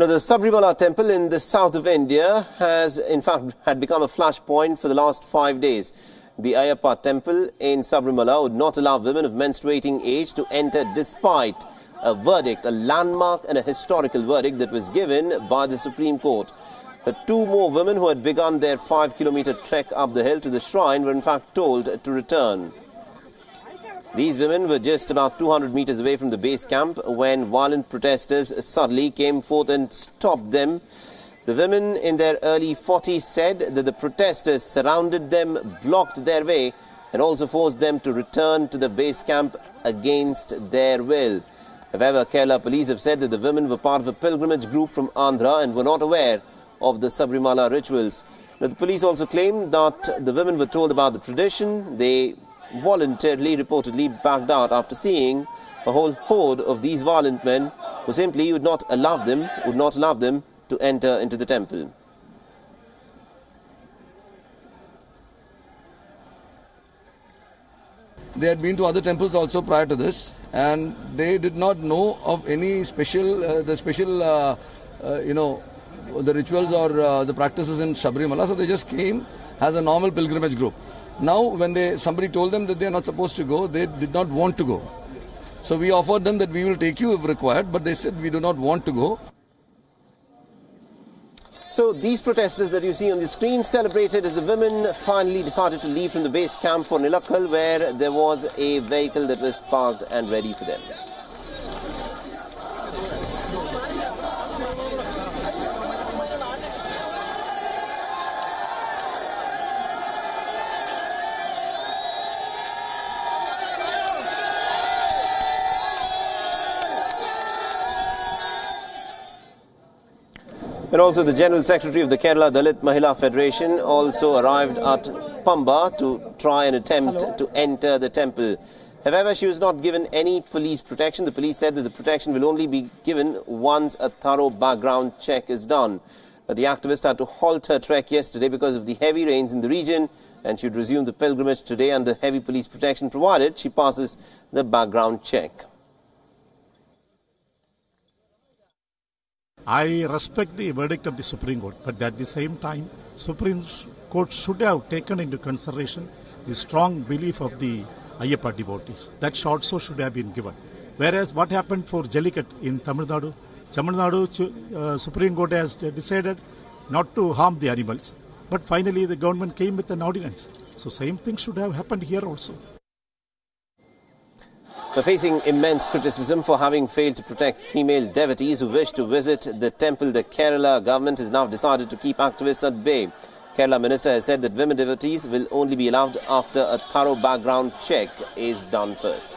Now, the Sabarimala Temple in the south of India had become a flashpoint for the last 5 days. The Ayyappa Temple in Sabarimala would not allow women of menstruating age to enter despite a verdict, a landmark and a historical verdict that was given by the Supreme Court. The two more women who had begun their 5-kilometer trek up the hill to the shrine were in fact told to return. These women were just about 200 meters away from the base camp when violent protesters suddenly came forth and stopped them. The women in their early 40s said that the protesters surrounded them, blocked their way and also forced them to return to the base camp against their will. However, Kerala police have said that the women were part of a pilgrimage group from Andhra and were not aware of the Sabarimala rituals. Now, the police also claimed that the women were told about the tradition. They voluntarily, reportedly backed out after seeing a whole horde of these violent men who simply would not allow them to enter into the temple. They had been to other temples also prior to this, and they did not know of any the rituals or the practices in Sabarimala, so they just came as a normal pilgrimage group. Now, when somebody told them that they are not supposed to go, they did not want to go. So we offered them that we will take you if required, but they said we do not want to go. So these protesters that you see on the screen celebrated as the women finally decided to leave from the base camp for Nilakkal, where there was a vehicle that was parked and ready for them. And also the General Secretary of the Kerala Dalit Mahila Federation also arrived at Pamba to try and attempt to enter the temple. However, she was not given any police protection. The police said that the protection will only be given once a thorough background check is done. The activist had to halt her trek yesterday because of the heavy rains in the region, and she would resume the pilgrimage today under heavy police protection provided she passes the background check. I respect the verdict of the Supreme Court, but at the same time, Supreme Court should have taken into consideration the strong belief of the Ayyappa devotees. That also should have been given. Whereas what happened for Jallikat in Tamil Nadu, Supreme Court has decided not to harm the animals, but finally the government came with an ordinance. So same thing should have happened here also. They're facing immense criticism for having failed to protect female devotees who wish to visit the temple. The Kerala government has now decided to keep activists at bay. Kerala minister has said that women devotees will only be allowed after a thorough background check is done first.